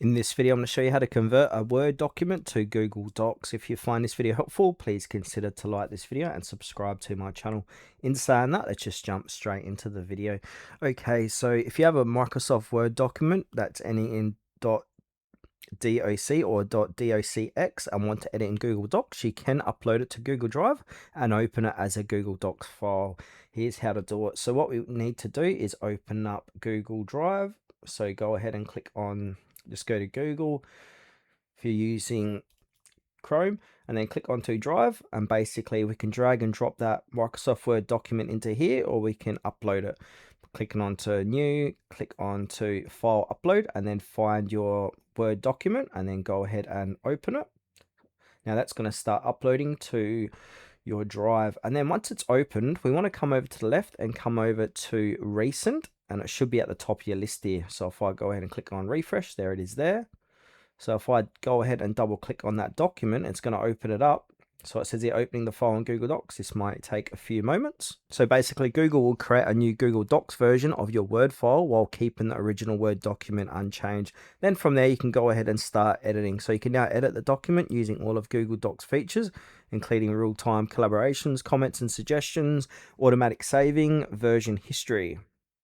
In this video, I'm going to show you how to convert a Word document to Google Docs. If you find this video helpful, please consider to like this video and subscribe to my channel. In saying that, let's just jump straight into the video. Okay, so if you have a Microsoft Word document that's ending in .doc or .docx and want to edit in Google Docs, you can upload it to Google Drive and open it as a Google Docs file. Here's how to do it. So what we need to do is open up Google Drive. So go ahead and click on, just go to Google if you're using Chrome, and then click onto Drive, and basically we can drag and drop that Microsoft Word document into here, or we can upload it. Clicking onto New, click onto File Upload, and then find your Word document, and then go ahead and open it. Now that's going to start uploading to your Drive, and then once it's opened, we want to come over to the left and come over to Recent, and it should be at the top of your list here. So if I go ahead and click on Refresh, there it is there. So if I go ahead and double click on that document, it's going to open it up. So it says here opening the file in Google Docs. This might take a few moments. So basically Google will create a new Google Docs version of your Word file while keeping the original Word document unchanged. Then from there you can go ahead and start editing. So you can now edit the document using all of Google Docs features, including real-time collaborations, comments and suggestions, automatic saving, version history.